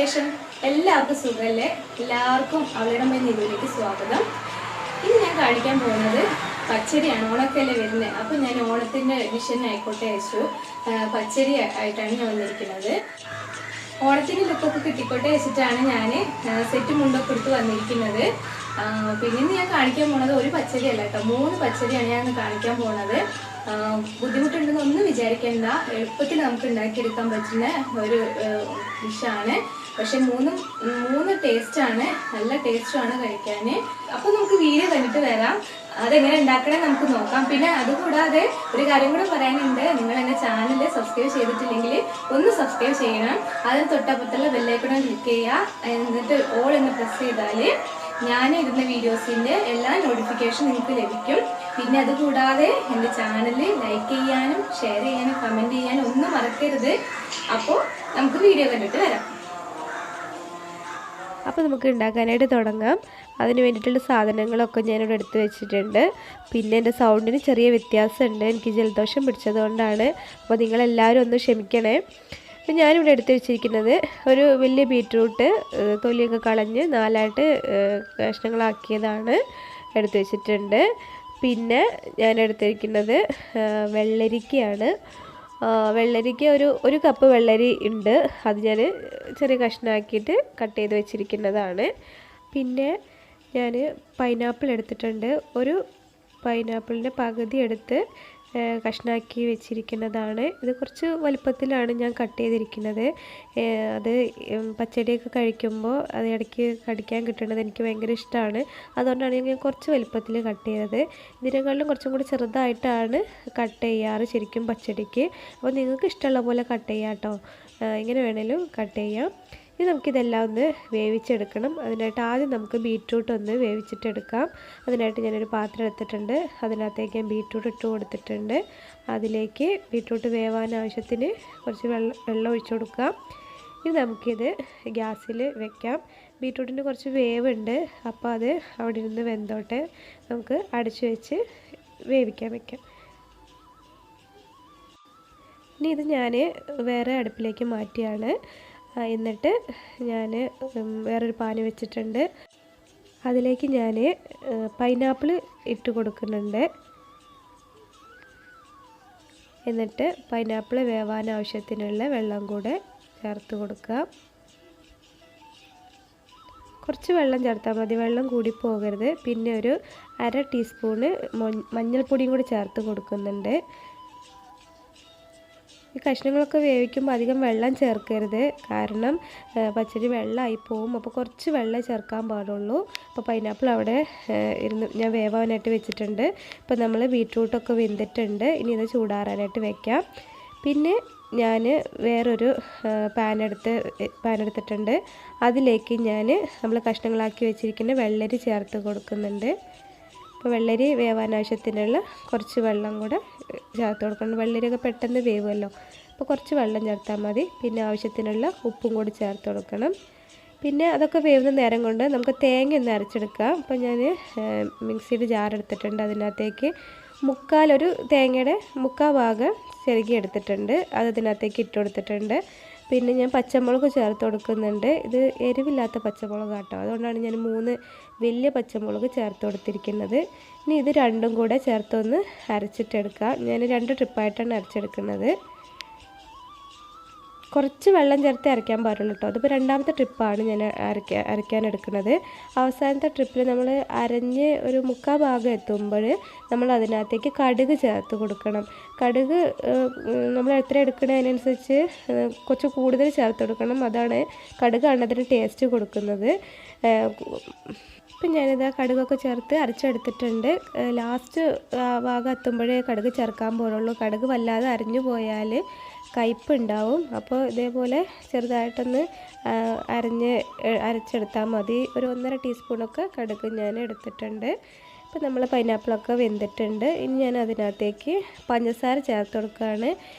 വിശേഷം? എല്ലാവർക്കും സുഖല്ലേ? എല്ലാവർക്കും അവളിടം നീതുവിലേക്ക് സ്വാഗതം. ഇന്ന് ഞാൻ കാണിക്കാൻ പോകുന്നത് പച്ചരിയാണ്. ഓണക്കല്ലേ വരുന്നത്. അപ്പോൾ ഞാൻ ഓണത്തിൻ്റെ വിഷൻ ആയിക്കോട്ടെ വെച്ചു പച്ചരി ആയിട്ടാണ് ഞാൻ വന്നിരിക്കുന്നത്. ഓണത്തിന് ലുക്കൊക്കെ കിട്ടിക്കോട്ടെ വെച്ചിട്ടാണ് ഞാൻ സെറ്റ് മുണ്ടൊക്കെ എടുത്ത് വന്നിരിക്കുന്നത്. പിന്നെ ഇന്ന് ഞാൻ കാണിക്കാൻ പോണത് ഒരു പച്ചരി അല്ല കേട്ടോ, 3 പച്ചരിയാണ് ഞാൻ കാണിക്കാൻ പോണത്. ബുദ്ധിമുട്ടുണ്ടെന്ന് ഒന്നും വിചാരിക്കേണ്ട, എളുപ്പത്തിൽ നമുക്ക് ഉണ്ടാക്കിയെടുക്കാൻ പറ്റുന്ന ഒരു ഡിഷാണ്. പക്ഷെ മൂന്ന് ടേസ്റ്റാണ്, നല്ല ടേസ്റ്റുമാണ് കഴിക്കാൻ. അപ്പോൾ നമുക്ക് വീഡിയോ കണ്ടിട്ട് വരാം, അതെങ്ങനെ ഉണ്ടാക്കണേ നമുക്ക് നോക്കാം. പിന്നെ അതുകൂടാതെ ഒരു കാര്യം കൂടെ പറയാനുണ്ട്, നിങ്ങൾ എൻ്റെ ചാനൽ സബ്സ്ക്രൈബ് ചെയ്തിട്ടില്ലെങ്കിൽ ഒന്ന് സബ്സ്ക്രൈബ് ചെയ്യണം. അതിന് തൊട്ടപ്പുറത്തുള്ള ബെല്ലൈക്കൺ ക്ലിക്ക് ചെയ്യുക, എന്നിട്ട് ഓൾ എന്ന് പ്രസ് ചെയ്താൽ ഞാൻ ഇടുന്ന വീഡിയോസിൻ്റെ എല്ലാ നോട്ടിഫിക്കേഷൻ നിങ്ങൾക്ക് ലഭിക്കും. പിന്നെ അതുകൂടാതെ എൻ്റെ ചാനൽ ലൈക്ക് ചെയ്യാനും ഷെയർ ചെയ്യാനും കമൻറ്റ് ചെയ്യാനും ഒന്നും മറക്കരുത്. അപ്പോൾ നമുക്ക് വീഡിയോ കണ്ടിട്ട് വരാം. അപ്പോൾ നമുക്ക് ഉണ്ടാക്കാനായിട്ട് തുടങ്ങാം. അതിന് വേണ്ടിയിട്ടുള്ള സാധനങ്ങളൊക്കെ ഞാനിവിടെ എടുത്ത് വെച്ചിട്ടുണ്ട്. പിന്നെ എൻ്റെ സൗണ്ടിന് ചെറിയ വ്യത്യാസമുണ്ട്, എനിക്ക് ജലദോഷം പിടിച്ചതുകൊണ്ടാണ്. അപ്പോൾ നിങ്ങളെല്ലാവരും ഒന്ന് ക്ഷമിക്കണേ. അപ്പോൾ ഞാനിവിടെ എടുത്ത് വെച്ചിരിക്കുന്നത് ഒരു വലിയ ബീറ്റ്റൂട്ട് തൊലിയൊക്കെ കളഞ്ഞ് 4ആയിട്ട് കഷ്ണങ്ങളാക്കിയതാണ് എടുത്ത് വെച്ചിട്ടുണ്ട്. പിന്നെ ഞാൻ എടുത്തിരിക്കുന്നത് വെള്ളരിക്കയാണ്. വെള്ളരിക്ക ഒരു കപ്പ് വെള്ളരി ഉണ്ട്, അത് ഞാൻ ചെറിയ കഷ്ണമാക്കിയിട്ട് കട്ട് ചെയ്ത് വെച്ചിരിക്കുന്നതാണ്. പിന്നെ ഞാൻ പൈനാപ്പിൾ എടുത്തിട്ടുണ്ട്, ഒരു പൈനാപ്പിളിൻ്റെ പകുതി എടുത്ത് കഷ്ണമാക്കി വെച്ചിരിക്കുന്നതാണ്. ഇത് കുറച്ച് വലുപ്പത്തിലാണ് ഞാൻ കട്ട് ചെയ്തിരിക്കുന്നത്. അത് പച്ചടിയൊക്കെ കഴിക്കുമ്പോൾ അത് ഇടയ്ക്ക് കടിക്കാൻ കിട്ടുന്നത് എനിക്ക് ഭയങ്കര ഇഷ്ടമാണ്. അതുകൊണ്ടാണ് ഞാൻ കുറച്ച് വലുപ്പത്തിൽ കട്ട് ചെയ്തത്. ഇതിനേക്കാളും കുറച്ചും കൂടി ചെറുതായിട്ടാണ് കട്ട് ചെയ്യാറ് ശരിക്കും പച്ചടിക്ക്. അപ്പോൾ നിങ്ങൾക്ക് ഇഷ്ടമുള്ള പോലെ കട്ട് ചെയ്യാം കേട്ടോ, ഇങ്ങനെ വേണേലും കട്ട് ചെയ്യാം. ഇനി നമുക്കിതെല്ലാം ഒന്ന് വേവിച്ചെടുക്കണം. അതിനായിട്ട് ആദ്യം നമുക്ക് ബീറ്റ്റൂട്ട് ഒന്ന് വേവിച്ചിട്ടെടുക്കാം. അതിനായിട്ട് ഞാനൊരു പാത്രം എടുത്തിട്ടുണ്ട്, അതിനകത്തേക്ക് ഞാൻ ബീറ്റ്റൂട്ട് ഇട്ട് കൊടുത്തിട്ടുണ്ട്. അതിലേക്ക് ബീറ്റ്റൂട്ട് വേവാൻ ആവശ്യത്തിന് കുറച്ച് വെള്ളം ഒഴിച്ചു കൊടുക്കാം. ഇനി നമുക്കിത് ഗ്യാസിൽ വെക്കാം. ബീറ്റ്റൂട്ടിന് കുറച്ച് വേവുണ്ട്, അപ്പോൾ അത് അവിടെ ഇരുന്ന് വെന്തോട്ടെ. നമുക്ക് അടച്ചു വെച്ച് വേവിക്കാൻ വെക്കാം. ഇനി ഇത് ഞാൻ വേറെ അടുപ്പിലേക്ക് മാറ്റിയാണ്. എന്നിട്ട് ഞാൻ വേറൊരു പാന് വെച്ചിട്ടുണ്ട്, അതിലേക്ക് ഞാൻ പൈനാപ്പിൾ ഇട്ട് കൊടുക്കുന്നുണ്ട്. എന്നിട്ട് പൈനാപ്പിൾ വേവാൻ ആവശ്യത്തിനുള്ള വെള്ളം കൂടെ ചേർത്ത് കൊടുക്കുക. കുറച്ച് വെള്ളം ചേർത്താൽ മതി, വെള്ളം കൂടി പോകരുത്. പിന്നെ ഒരു 1/2 ടീസ്പൂണ് മഞ്ഞൾപ്പൊടിയും കൂടി ചേർത്ത് കൊടുക്കുന്നുണ്ട്. ഈ കഷ്ണങ്ങളൊക്കെ വേവിക്കുമ്പോൾ അധികം വെള്ളം ചേർക്കരുത്, കാരണം പച്ചടി വെള്ളമായി പോവും. അപ്പോൾ കുറച്ച് വെള്ളം ചേർക്കാൻ പാടുള്ളൂ. അപ്പോൾ പൈനാപ്പിൾ അവിടെ ഇരുന്ന് ഞാൻ വേവാനായിട്ട് വെച്ചിട്ടുണ്ട്. ഇപ്പോൾ നമ്മൾ ബീറ്റ്റൂട്ടൊക്കെ വെന്തിട്ടുണ്ട്. ഇനി ഇത് ചൂടാറാനായിട്ട് വെക്കാം. പിന്നെ ഞാൻ വേറൊരു പാൻ എടുത്തിട്ടുണ്ട്. അതിലേക്ക് നമ്മൾ കഷ്ണങ്ങളാക്കി വെച്ചിരിക്കുന്ന വെള്ളരി ചേർത്ത് കൊടുക്കുന്നുണ്ട്. അപ്പോൾ വെള്ളരി വേവാൻ ആവശ്യത്തിനുള്ള കുറച്ച് വെള്ളം കൂടെ ചേർത്ത് കൊടുക്കണം. വെള്ളരിയൊക്കെ പെട്ടെന്ന് വേവുമല്ലോ, അപ്പോൾ കുറച്ച് വെള്ളം ചേർത്താൽ മതി. പിന്നെ ആവശ്യത്തിനുള്ള ഉപ്പും കൂടി ചേർത്ത് കൊടുക്കണം. പിന്നെ അതൊക്കെ വേവുന്ന നേരം കൊണ്ട് നമുക്ക് തേങ്ങ ഒന്ന് അരച്ചെടുക്കാം. അപ്പോൾ ഞാൻ മിക്സിയുടെ ജാർ എടുത്തിട്ടുണ്ട്, അതിനകത്തേക്ക് ഒരു തേങ്ങയുടെ 3/4 ഭാഗം ചെറുകി എടുത്തിട്ടുണ്ട്, അത് ഇതിനകത്തേക്ക് ഇട്ട് കൊടുത്തിട്ടുണ്ട്. പിന്നെ ഞാൻ പച്ചമുളക് ചേർത്ത് കൊടുക്കുന്നുണ്ട്. ഇത് എരിവില്ലാത്ത പച്ചമുളക് കേട്ടോ, അതുകൊണ്ടാണ് ഞാൻ 3 വലിയ പച്ചമുളക് ചേർത്ത് കൊടുത്തിരിക്കുന്നത്. ഇനി ഇത് രണ്ടും കൂടെ ചേർത്തൊന്ന് അരച്ചിട്ടെടുക്കാം. ഞാൻ 2 ട്രിപ്പായിട്ടാണ് അരച്ചെടുക്കുന്നത്. കുറച്ച് വെള്ളം ചേർത്ത് അരയ്ക്കാൻ പാടുള്ളൂ കേട്ടോ. അതിപ്പോൾ 2ാമത്തെ ട്രിപ്പാണ് ഞാൻ അരയ്ക്കാനെടുക്കുന്നത്. അവസാനത്തെ ട്രിപ്പിൽ നമ്മൾ അരഞ്ഞ് ഒരു 3/4 ഭാഗം എത്തുമ്പോൾ നമ്മൾ അതിനകത്തേക്ക് കടുക് ചേർത്ത് കൊടുക്കണം. കടുക് നമ്മൾ എത്ര എടുക്കുന്നതിനനുസരിച്ച് കുറച്ച് കൂടുതൽ ചേർത്ത് കൊടുക്കണം, അതാണ് കടുകാണ് അതിന് ടേസ്റ്റ് കൊടുക്കുന്നത്. ഇപ്പം ഞാനിത് കടുകൊക്കെ ചേർത്ത് അരച്ചെടുത്തിട്ടുണ്ട്. ലാസ്റ്റ് ഭാഗം എത്തുമ്പോഴേ കടുക് ചേർക്കാൻ പാടുള്ളൂ. കടുക് വല്ലാതെ അരിഞ്ഞു പോയാൽ കയ്പ്പുണ്ടാവും. അപ്പോൾ ഇതേപോലെ ചെറുതായിട്ടൊന്ന് അരച്ചെടുത്താൽ മതി. ഒരു 1.5 ടീസ്പൂണൊക്കെ കടുക് ഞാൻ എടുത്തിട്ടുണ്ട്. ഇപ്പോൾ നമ്മൾ പൈനാപ്പിളൊക്കെ വെന്തിട്ടുണ്ട്. ഇനി ഞാൻ അതിനകത്തേക്ക് പഞ്ചസാര ചേർത്ത് കൊടുക്കുകയാണ്.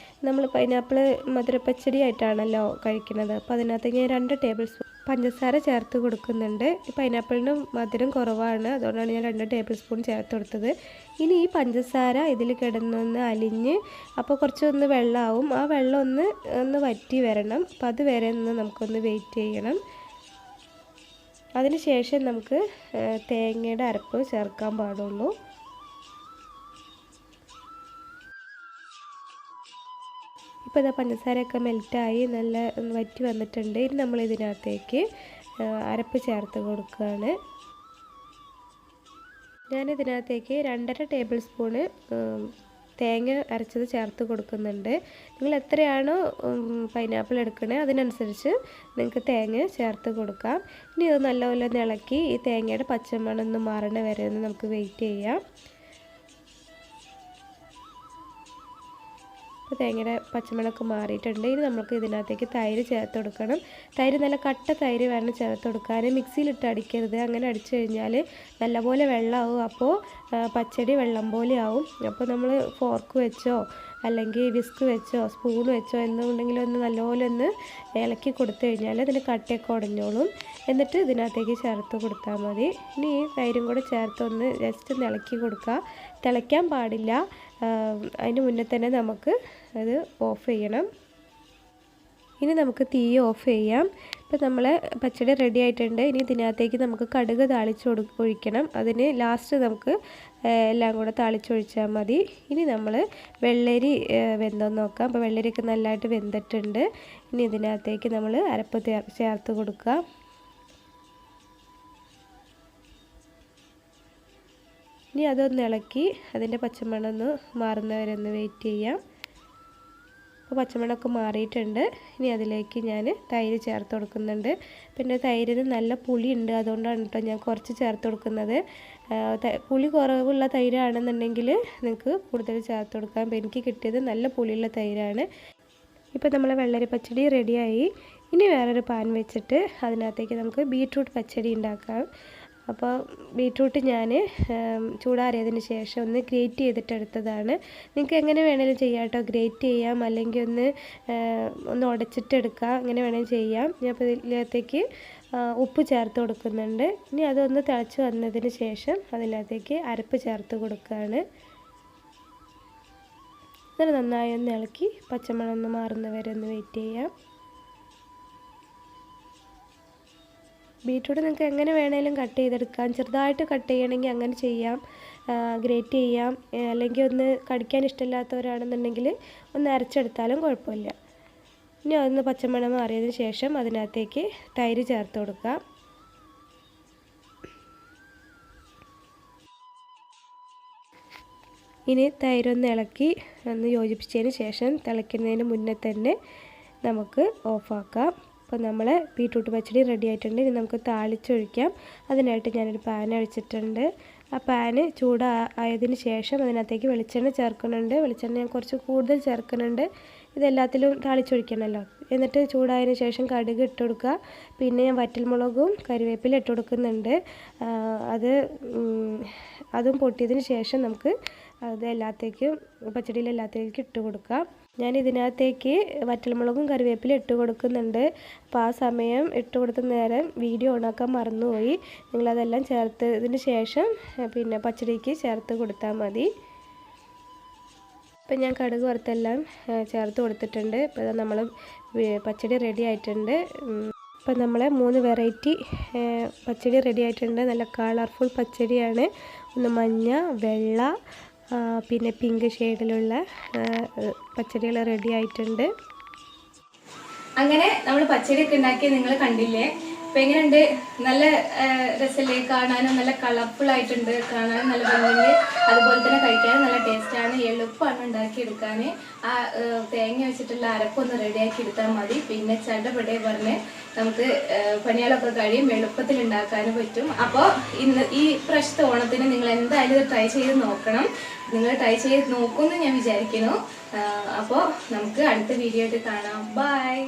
നമ്മൾ പൈനാപ്പിൾ മധുരപ്പച്ചടി ആയിട്ടാണല്ലോ കഴിക്കുന്നത്, അപ്പോൾ അതിനകത്തേക്ക് 2 ടേബിൾ സ്പൂൺ പഞ്ചസാര ചേർത്ത് കൊടുക്കുന്നുണ്ട്. പൈനാപ്പിളിന് മധുരം കുറവാണ്, അതുകൊണ്ടാണ് ഞാൻ 2 ടേബിൾ സ്പൂൺ ചേർത്ത് കൊടുത്തത്. ഇനി ഈ പഞ്ചസാര ഇതിൽ കിടന്നൊന്ന് അലിഞ്ഞ് അപ്പോൾ കുറച്ചൊന്ന് വെള്ളമാവും. ആ വെള്ളം ഒന്ന് വറ്റി വരണം. അപ്പോൾ അത് വരെ നമുക്കൊന്ന് വെയിറ്റ് ചെയ്യണം. അതിന് ശേഷം നമുക്ക് തേങ്ങയുടെ അരപ്പ് ചേർക്കാൻ പാടുള്ളൂ. ഇപ്പോൾ ഇതാ പഞ്ചസാരയൊക്കെ മെൽറ്റായി നല്ല വറ്റി വന്നിട്ടുണ്ട്. ഇനി നമ്മൾ ഇതിനകത്തേക്ക് അരപ്പ് ചേർത്ത് കൊടുക്കുകയാണ്. ഞാനിതിനകത്തേക്ക് 2.5 ടേബിൾ സ്പൂണ് തേങ്ങ അരച്ചത് ചേർത്ത് കൊടുക്കുന്നുണ്ട്. നിങ്ങൾ എത്രയാണോ പൈനാപ്പിൾ എടുക്കണേ അതിനനുസരിച്ച് നിങ്ങൾക്ക് തേങ്ങ ചേർത്ത് കൊടുക്കാം. ഇനി ഇത് നല്ലപോലെ ഇളക്കി ഈ തേങ്ങയുടെ പച്ചമണം ഒന്ന് മാറണ വരെ ഒന്ന് നമുക്ക് വെയിറ്റ് ചെയ്യാം. അപ്പോൾ തേങ്ങയുടെ പച്ചമണമൊക്കെ മാറിയിട്ടുണ്ട്. ഇനി നമുക്ക് ഇതിനകത്തേക്ക് തൈര് ചേർത്ത് കൊടുക്കണം. തൈര് നല്ല കട്ട തൈര് വേണം ചേർത്ത് കൊടുക്കാൻ. മിക്സിയിലിട്ട് അടിക്കരുത്. അങ്ങനെ അടിച്ചു കഴിഞ്ഞാൽ നല്ലപോലെ വെള്ളമാവും. അപ്പോൾ പച്ചടി വെള്ളം പോലെ ആവും. അപ്പോൾ നമ്മൾ ഫോർക്ക് വെച്ചോ അല്ലെങ്കിൽ വിസ്ക് വെച്ചോ സ്പൂൺ വെച്ചോ എന്നുണ്ടെങ്കിലും ഒന്ന് നല്ലപോലെ ഒന്ന് ഇളക്കി കൊടുത്തു കഴിഞ്ഞാൽ അതിന് കട്ടയൊക്കെ ഉടഞ്ഞോളും. എന്നിട്ട് ഇതിനകത്തേക്ക് ചേർത്ത് കൊടുത്താൽ മതി. ഇനി ഈ തൈരും കൂടെ ചേർത്ത് ഒന്ന് ജസ്റ്റ് ഒന്ന് ഇളക്കി കൊടുക്കുക. തിളയ്ക്കാൻ പാടില്ല. അതിന് മുന്നേ തന്നെ നമുക്ക് അത് ഓഫ് ചെയ്യണം. ഇനി നമുക്ക് തീ ഓഫ് ചെയ്യാം. ഇപ്പോൾ നമ്മൾ പച്ചടി റെഡി ആയിട്ടുണ്ട്. ഇനി ഇതിനകത്തേക്ക് നമുക്ക് കടുക് ഒഴിക്കണം. അതിന് ലാസ്റ്റ് നമുക്ക് എല്ലാം കൂടെ താളിച്ചൊഴിച്ചാൽ മതി. ഇനി നമ്മൾ വെള്ളരി വെന്തോന്ന് നോക്കാം. അപ്പോൾ വെള്ളരിയൊക്കെ നല്ലതായിട്ട് വെന്തിട്ടുണ്ട്. ഇനി ഇതിനകത്തേക്ക് നമ്മൾ അരപ്പ് ചേർത്ത് കൊടുക്കുക. ഇനി അതൊന്ന് ഇളക്കി അതിൻ്റെ പച്ചമണം ഒന്ന് മാറുന്നവരെ ഒന്ന് വെയിറ്റ് ചെയ്യാം. അപ്പോൾ പച്ചമണമൊക്കെ മാറിയിട്ടുണ്ട്. ഇനി അതിലേക്ക് ഞാൻ തൈര് ചേർത്ത് കൊടുക്കുന്നുണ്ട്. പിന്നെ തൈരിന് നല്ല പുളിയുണ്ട്, അതുകൊണ്ടാണ് കേട്ടോ ഞാൻ കുറച്ച് ചേർത്ത് കൊടുക്കുന്നത്. പുളി കുറവുള്ള തൈരാണെന്നുണ്ടെങ്കിൽ നിങ്ങൾക്ക് കൂടുതൽ ചേർത്ത് കൊടുക്കാം. അപ്പോൾ എനിക്ക് കിട്ടിയത് നല്ല പുളിയുള്ള തൈരാണ്. ഇപ്പോൾ നമ്മൾ വെള്ളരി പച്ചടി റെഡിയായി. ഇനി വേറൊരു പാൻ വെച്ചിട്ട് അതിനകത്തേക്ക് നമുക്ക് ബീട്രൂട്ട് പച്ചടി ഉണ്ടാക്കാം. അപ്പോൾ ബീട്രൂട്ട് ഞാൻ ചൂടാറിയതിന് ശേഷം ഒന്ന് ഗ്രേറ്റ് ചെയ്തിട്ടെടുത്തതാണ്. നിങ്ങൾക്ക് എങ്ങനെ വേണമെങ്കിലും ചെയ്യാം കേട്ടോ. ഗ്രേറ്റ് ചെയ്യാം, അല്ലെങ്കിൽ ഒന്ന് ഉടച്ചിട്ടെടുക്കാം, എങ്ങനെ വേണമെങ്കിലും ചെയ്യാം. ഞാൻ അപ്പോൾ ഇതിനകത്തേക്ക് ഉപ്പ് ചേർത്ത് കൊടുക്കുന്നുണ്ട്. ഇനി അതൊന്ന് തിളച്ച് വന്നതിന് ശേഷം അതിനകത്തേക്ക് അരപ്പ് ചേർത്ത് കൊടുക്കുകയാണ്. എന്നിട്ട് നന്നായി ഒന്ന് ഇളക്കി പച്ചമണം ഒന്ന് മാറുന്നവരെ ഒന്ന് വെയിറ്റ് ചെയ്യാം. ബീറ്റ്റൂട്ട് നിങ്ങൾക്ക് എങ്ങനെ വേണേലും കട്ട് ചെയ്തെടുക്കാം. ചെറുതായിട്ട് കട്ട് ചെയ്യണമെങ്കിൽ അങ്ങനെ ചെയ്യാം, ഗ്രേറ്റ് ചെയ്യാം. അല്ലെങ്കിൽ ഒന്ന് കടിക്കാൻ ഇഷ്ടമില്ലാത്തവരാണെന്നുണ്ടെങ്കിൽ ഒന്ന് അരച്ചെടുത്താലും കുഴപ്പമില്ല. ഇനി അതൊന്ന് പച്ചമണം മാറിയതിന് ശേഷം അതിനകത്തേക്ക് തൈര് ചേർത്ത് കൊടുക്കാം. ഇനി തൈരൊന്ന് ഇളക്കി ഒന്ന് യോജിപ്പിച്ചതിന് ശേഷം തിളയ്ക്കുന്നതിന് മുന്നേ തന്നെ നമുക്ക് ഓഫാക്കാം. അപ്പോൾ നമ്മൾ ബീട്രൂട്ട് പച്ചടി റെഡി ആയിട്ടുണ്ട്. ഇനി നമുക്ക് താളിച്ചൊഴിക്കാം. അതിനായിട്ട് ഞാനൊരു പാൻ ഒഴിച്ചിട്ടുണ്ട്. ആ പാന് ചൂടായതിന് ശേഷം അതിനകത്തേക്ക് വെളിച്ചെണ്ണ ചേർക്കുന്നുണ്ട്. വെളിച്ചെണ്ണ ഞാൻ കുറച്ച് കൂടുതൽ ചേർക്കുന്നുണ്ട്. ഇതെല്ലാത്തിലും താളിച്ചൊഴിക്കണമല്ലോ. എന്നിട്ട് ചൂടായതിന് ശേഷം കടുക് ഇട്ട് കൊടുക്കുക. പിന്നെ ഞാൻ വറ്റൽമുളകും കരിവേപ്പില ഇട്ട് കൊടുക്കുന്നുണ്ട്. അതും പൊട്ടിയതിന് ശേഷം നമുക്ക് അത് പച്ചടിയിൽ എല്ലാത്തേക്കും ഇട്ട് കൊടുക്കാം. ഞാൻ ഇതിനകത്തേക്ക് വറ്റൽമുളകും കരിവേപ്പില ഇട്ട് കൊടുക്കുന്നുണ്ട്. അപ്പോൾ ആ സമയം ഇട്ട് കൊടുത്ത നേരം വീഡിയോ ഓണാക്കാൻ മറന്നുപോയി. നിങ്ങളതെല്ലാം ചേർത്തതിന് ശേഷം പിന്നെ പച്ചടിക്ക് ചേർത്ത് കൊടുത്താൽ മതി. ഇപ്പം ഞാൻ കടുക് വറുത്തെല്ലാം ചേർത്ത് കൊടുത്തിട്ടുണ്ട്. ഇപ്പോൾ നമ്മൾ പച്ചടി റെഡി ആയിട്ടുണ്ട്. ഇപ്പം നമ്മൾ 3 വെറൈറ്റി പച്ചടി റെഡി ആയിട്ടുണ്ട്. നല്ല കളർഫുൾ പച്ചടിയാണ്. ഒന്ന് മഞ്ഞ, വെള്ള, പിന്നെ പിങ്ക് ഷെയ്ഡിലുള്ള പച്ചടികൾ റെഡി ആയിട്ടുണ്ട്. അങ്ങനെ നമ്മൾ പച്ചടിയൊക്കെ ഉണ്ടാക്കി നിങ്ങൾ കണ്ടില്ലേ? അപ്പോൾ എങ്ങനെയുണ്ട്? നല്ല രസമല്ലേ കാണാനും? നല്ല കളർഫുൾ ആയിട്ടുണ്ട്, കാണാനും നല്ല ഭംഗിയുണ്ട്. അതുപോലെ തന്നെ കഴിക്കാനും നല്ല ടേസ്റ്റാണ്. എളുപ്പമാണ് ഉണ്ടാക്കിയെടുക്കാൻ. ആ തേങ്ങ വെച്ചിട്ടുള്ള അരപ്പൊന്ന് റെഡിയാക്കി എടുത്താൽ മതി. പിന്നെ ചടപടെ പറഞ്ഞ് നമുക്ക് പണികളൊക്കെ കഴിയും, എളുപ്പത്തിൽ ഉണ്ടാക്കാനും പറ്റും. അപ്പോൾ ഈ പ്രാവശ്യത്തെ ഓണത്തിന് നിങ്ങൾ എന്തായാലും ഇത് ട്രൈ ചെയ്ത് നോക്കണം. നിങ്ങൾ ട്രൈ ചെയ്ത് നോക്കുമെന്ന് ഞാൻ വിചാരിക്കുന്നു. അപ്പോൾ നമുക്ക് അടുത്ത വീഡിയോ ആയിട്ട് കാണാം. ബൈ.